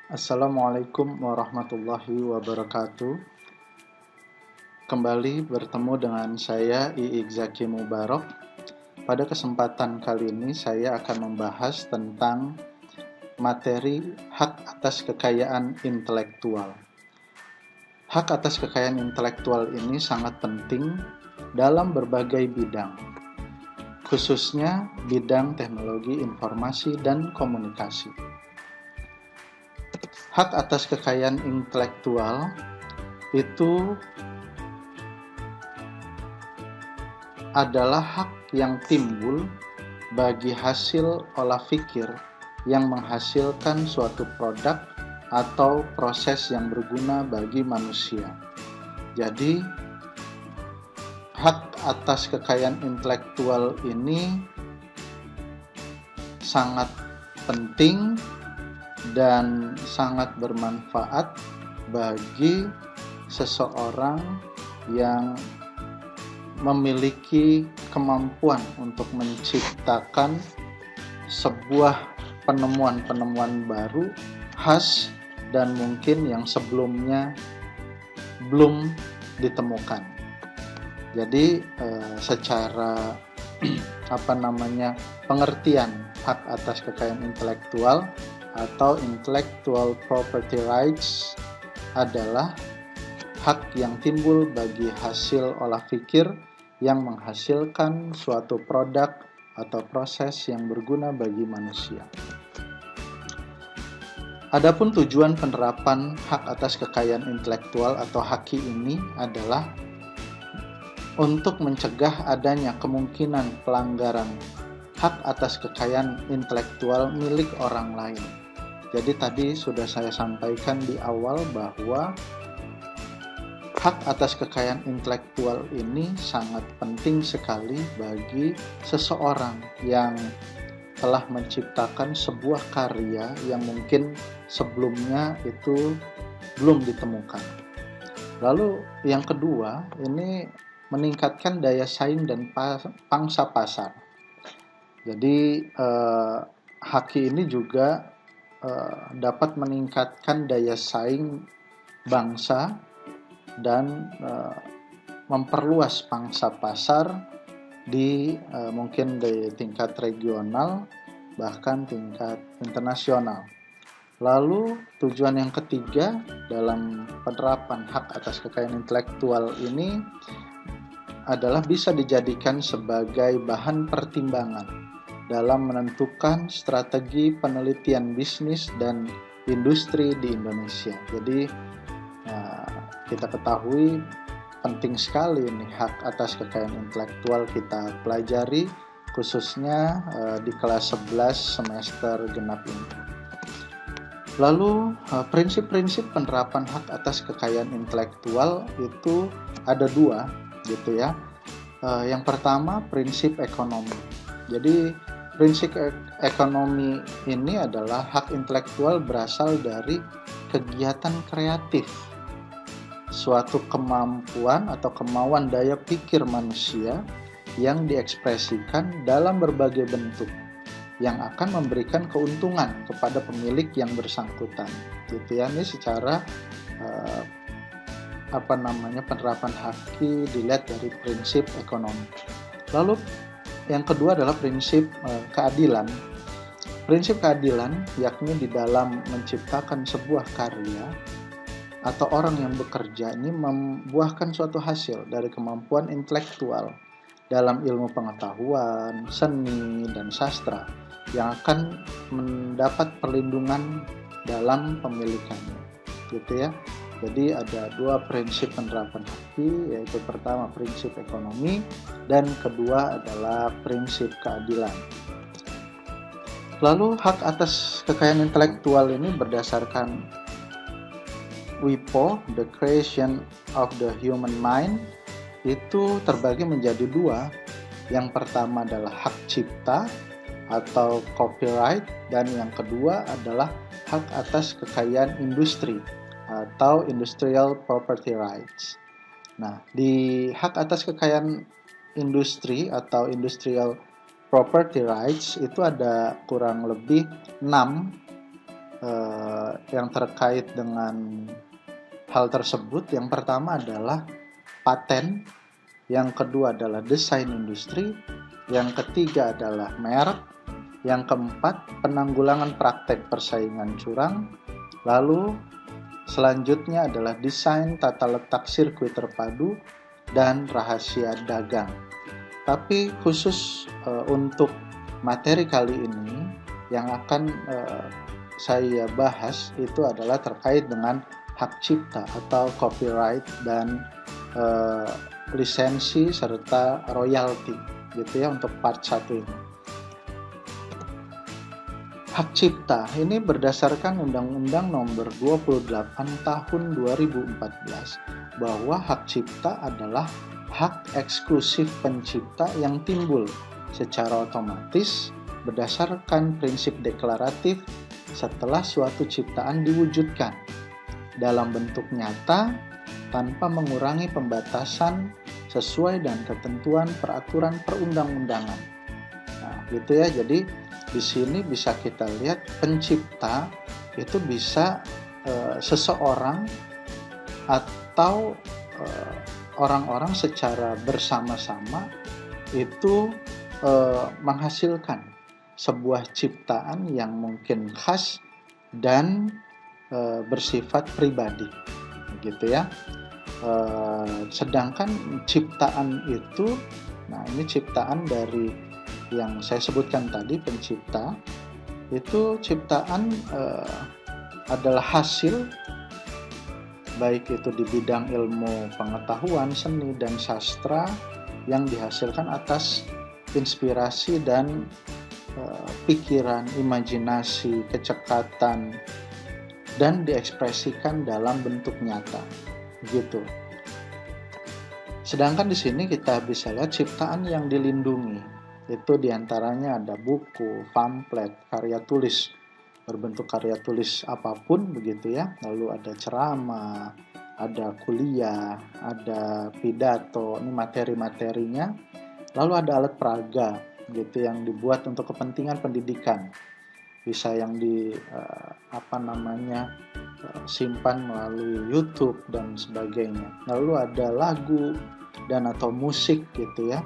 Assalamualaikum warahmatullahi wabarakatuh. Kembali bertemu dengan saya Iik Zaki Mubarok. Pada kesempatan kali ini saya akan membahas tentang materi hak atas kekayaan intelektual. Hak atas kekayaan intelektual ini sangat penting dalam berbagai bidang, khususnya bidang teknologi informasi dan komunikasi. Hak atas kekayaan intelektual itu adalah hak yang timbul bagi hasil olah pikir yang menghasilkan suatu produk atau proses yang berguna bagi manusia. Jadi, hak atas kekayaan intelektual ini sangat penting dan sangat bermanfaat bagi seseorang yang memiliki kemampuan untuk menciptakan sebuah penemuan-penemuan baru khas dan mungkin yang sebelumnya belum ditemukan. Jadi secara pengertian hak atas kekayaan intelektual atau intellectual property rights adalah hak yang timbul bagi hasil olah pikir yang menghasilkan suatu produk atau proses yang berguna bagi manusia. Adapun tujuan penerapan hak atas kekayaan intelektual atau HAKI ini adalah untuk mencegah adanya kemungkinan pelanggaran hak atas kekayaan intelektual milik orang lain. Jadi tadi sudah saya sampaikan di awal bahwa hak atas kekayaan intelektual ini sangat penting sekali bagi seseorang yang telah menciptakan sebuah karya yang mungkin sebelumnya itu belum ditemukan. Lalu yang kedua, ini meningkatkan daya saing dan pangsa pasar. Jadi HAKI ini juga dapat meningkatkan daya saing bangsa dan memperluas pangsa pasar mungkin di tingkat regional bahkan tingkat internasional. Lalu tujuan yang ketiga dalam penerapan hak atas kekayaan intelektual ini adalah bisa dijadikan sebagai bahan pertimbangan dalam menentukan strategi penelitian bisnis dan industri di Indonesia. Jadi kita ketahui penting sekali nih hak atas kekayaan intelektual kita pelajari khususnya di kelas 11 semester genap ini. Lalu prinsip-prinsip penerapan hak atas kekayaan intelektual itu ada dua gitu ya. Yang pertama prinsip ekonomi. Jadi prinsip ekonomi ini adalah hak intelektual berasal dari kegiatan kreatif, suatu kemampuan atau kemauan daya pikir manusia yang diekspresikan dalam berbagai bentuk yang akan memberikan keuntungan kepada pemilik yang bersangkutan. Gitu ya, ini secara penerapan HAKI dilihat dari prinsip ekonomi. Lalu yang kedua adalah prinsip keadilan. Prinsip keadilan yakni di dalam menciptakan sebuah karya atau orang yang bekerja ini membuahkan suatu hasil dari kemampuan intelektual dalam ilmu pengetahuan, seni, dan sastra yang akan mendapat perlindungan dalam pemilikannya. Gitu ya. Jadi ada dua prinsip penerapan HAKI, yaitu pertama prinsip ekonomi dan kedua adalah prinsip keadilan. Lalu hak atas kekayaan intelektual ini berdasarkan WIPO, The Creation of the Human Mind, itu terbagi menjadi dua. Yang pertama adalah hak cipta atau copyright dan yang kedua adalah hak atas kekayaan industri atau industrial property rights. Nah, di hak atas kekayaan industri atau industrial property rights itu ada kurang lebih 6 yang terkait dengan hal tersebut. Yang pertama adalah paten, yang kedua adalah desain industri, yang ketiga adalah merek, yang keempat penanggulangan praktek persaingan curang, lalu selanjutnya adalah desain tata letak sirkuit terpadu dan rahasia dagang. Tapi khusus untuk materi kali ini yang akan saya bahas itu adalah terkait dengan hak cipta atau copyright dan lisensi serta royalti gitu ya untuk part 1 ini. Hak cipta ini berdasarkan Undang-Undang Nomor 28 Tahun 2014 bahwa hak cipta adalah hak eksklusif pencipta yang timbul secara otomatis berdasarkan prinsip deklaratif setelah suatu ciptaan diwujudkan dalam bentuk nyata tanpa mengurangi pembatasan sesuai dengan ketentuan peraturan perundang-undangan. Nah, gitu ya. Jadi di sini bisa kita lihat pencipta itu bisa seseorang atau orang-orang secara bersama-sama itu menghasilkan sebuah ciptaan yang mungkin khas dan bersifat pribadi, gitu ya. Sedangkan ciptaan itu, nah ini ciptaan dari yang saya sebutkan tadi, pencipta itu ciptaan adalah hasil baik itu di bidang ilmu pengetahuan, seni, dan sastra yang dihasilkan atas inspirasi dan pikiran, imajinasi, kecekatan, dan diekspresikan dalam bentuk nyata, gitu. Sedangkan di sini kita bisa lihat ciptaan yang dilindungi. Itu diantaranya ada buku, pamflet, karya tulis, berbentuk karya tulis apapun begitu ya. Lalu ada ceramah, ada kuliah, ada pidato, ini materi-materinya. Lalu ada alat peraga gitu yang dibuat untuk kepentingan pendidikan. Bisa yang simpan melalui YouTube dan sebagainya. Lalu ada lagu dan atau musik gitu ya.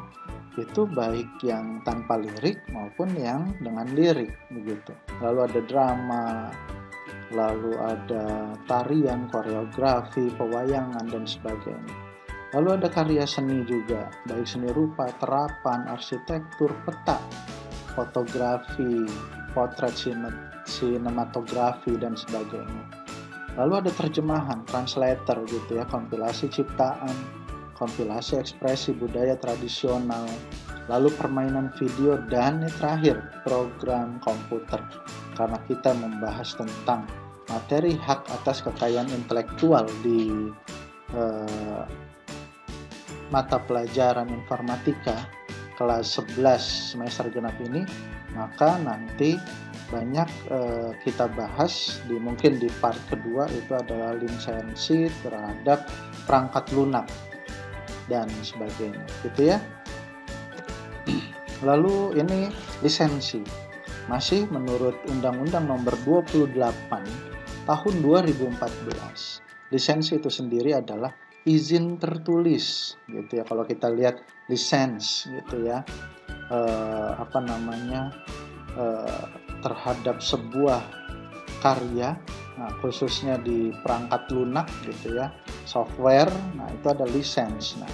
Itu baik yang tanpa lirik maupun yang dengan lirik begitu. Lalu ada drama, lalu ada tarian, koreografi, pewayangan dan sebagainya. Lalu ada karya seni juga, baik seni rupa, terapan, arsitektur, peta, fotografi, potret, sinematografi dan sebagainya. Lalu ada terjemahan, translator gitu ya, kompilasi ciptaan, kompilasi ekspresi budaya tradisional, lalu permainan video, dan yang terakhir program komputer. Karena kita membahas tentang materi hak atas kekayaan intelektual di mata pelajaran informatika kelas 11 semester genap ini, maka nanti banyak kita bahas mungkin di part kedua itu adalah lisensi terhadap perangkat lunak dan sebagainya gitu ya. Lalu ini lisensi masih menurut Undang-Undang Nomor 28 Tahun 2014. Lisensi itu sendiri adalah izin tertulis gitu ya. Kalau kita lihat lisens gitu ya, terhadap sebuah karya, nah, khususnya di perangkat lunak gitu ya, software, nah itu ada lisens. Nah,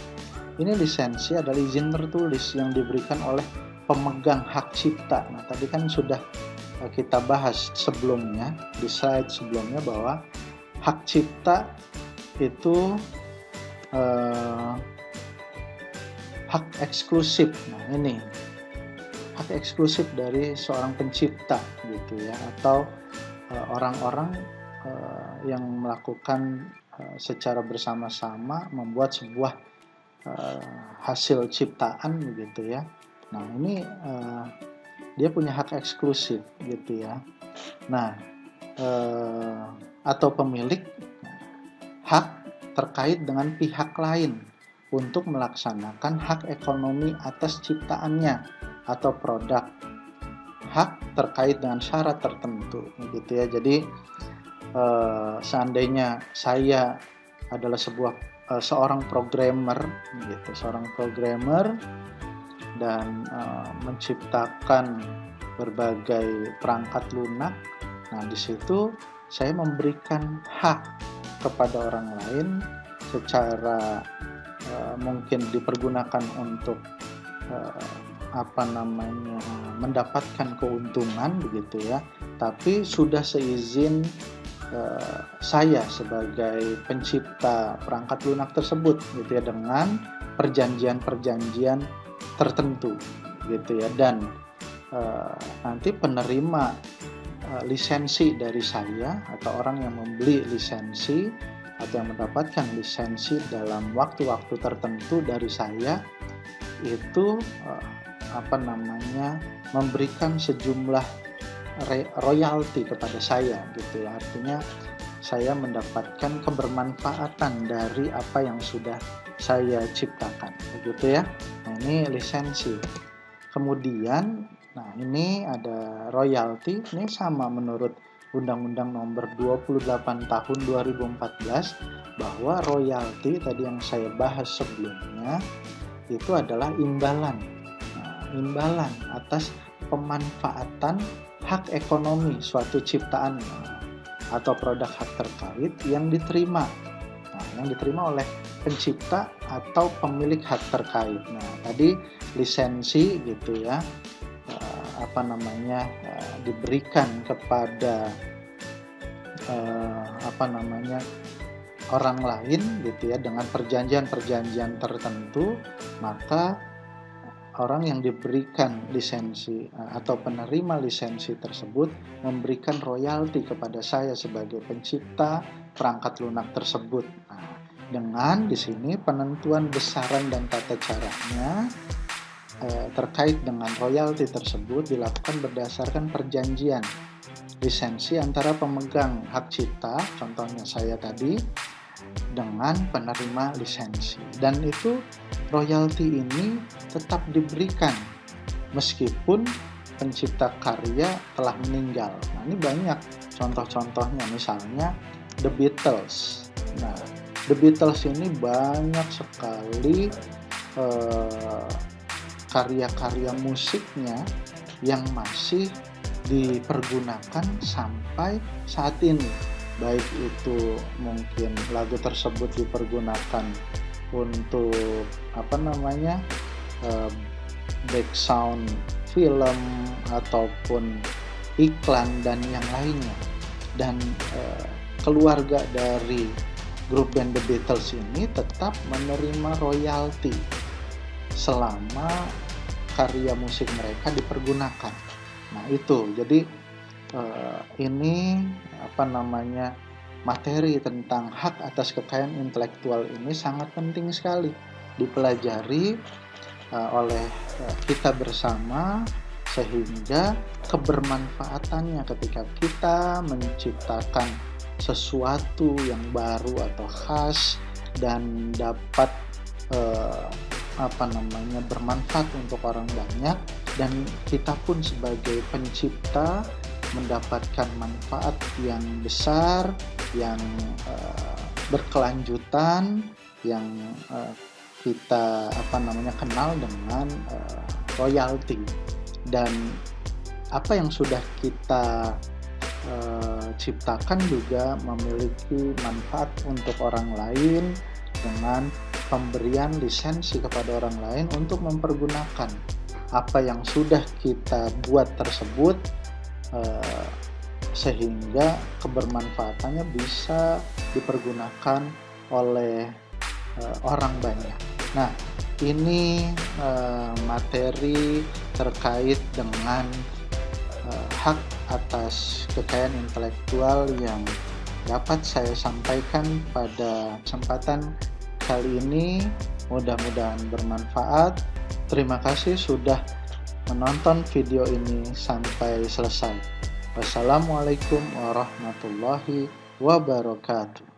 ini lisensi adalah izin tertulis yang diberikan oleh pemegang hak cipta. Nah, tadi kan sudah kita bahas sebelumnya di slide sebelumnya bahwa hak cipta itu hak eksklusif. Nah, ini hak eksklusif dari seorang pencipta gitu ya, atau orang-orang yang melakukan secara bersama-sama membuat sebuah hasil ciptaan gitu ya. Nah, ini dia punya hak eksklusif gitu ya. Nah, atau pemilik hak terkait dengan pihak lain untuk melaksanakan hak ekonomi atas ciptaannya atau produk hak terkait dengan syarat tertentu, gitu ya. Jadi seandainya saya adalah seorang programmer, gitu, dan menciptakan berbagai perangkat lunak. Nah, di situ saya memberikan hak kepada orang lain secara mungkin dipergunakan untuk mendapatkan keuntungan, begitu ya. Tapi sudah seizin saya sebagai pencipta perangkat lunak tersebut, gitu ya, dengan perjanjian-perjanjian tertentu, gitu ya. Dan nanti penerima lisensi dari saya atau orang yang membeli lisensi atau yang mendapatkan lisensi dalam waktu-waktu tertentu dari saya itu memberikan sejumlah royalti kepada saya, gitu ya. Artinya saya mendapatkan kebermanfaatan dari apa yang sudah saya ciptakan, begitu ya. Nah, ini lisensi. Kemudian, nah ini ada royalti, ini sama menurut Undang-Undang Nomor 28 Tahun 2014, bahwa royalti tadi yang saya bahas sebelumnya itu adalah imbalan. Nah, imbalan atas pemanfaatan hak ekonomi suatu ciptaan atau produk hak terkait yang diterima. Nah, yang diterima oleh pencipta atau pemilik hak terkait. Nah, tadi lisensi, gitu ya, diberikan kepada orang lain, gitu ya, dengan perjanjian-perjanjian tertentu, maka orang yang diberikan lisensi atau penerima lisensi tersebut memberikan royalti kepada saya sebagai pencipta perangkat lunak tersebut. Nah, dengan di sini penentuan besaran dan tata caranya terkait dengan royalti tersebut dilakukan berdasarkan perjanjian lisensi antara pemegang hak cipta, contohnya saya tadi, dengan penerima lisensi. Dan itu royalti ini tetap diberikan meskipun pencipta karya telah meninggal. Nah, ini banyak contoh-contohnya, misalnya The Beatles. Nah, The Beatles ini banyak sekali karya-karya musiknya yang masih dipergunakan sampai saat ini. Baik itu mungkin lagu tersebut dipergunakan untuk background film ataupun iklan dan yang lainnya. Dan keluarga dari grup band The Beatles ini tetap menerima royalti selama karya musik mereka dipergunakan. Nah, itu jadi ini materi tentang hak atas kekayaan intelektual ini sangat penting sekali dipelajari oleh kita bersama, sehingga kebermanfaatannya ketika kita menciptakan sesuatu yang baru atau khas dan dapat bermanfaat untuk orang banyak, dan kita pun sebagai pencipta mendapatkan manfaat yang besar, yang berkelanjutan, yang kita kenal dengan royalti. Dan apa yang sudah kita ciptakan juga memiliki manfaat untuk orang lain dengan pemberian lisensi kepada orang lain untuk mempergunakan apa yang sudah kita buat tersebut, sehingga kebermanfaatannya bisa dipergunakan oleh orang banyak. Nah, ini materi terkait dengan hak atas kekayaan intelektual yang dapat saya sampaikan pada kesempatan kali ini. Mudah-mudahan bermanfaat. Terima kasih sudah menonton video ini sampai selesai. Wassalamualaikum warahmatullahi wabarakatuh.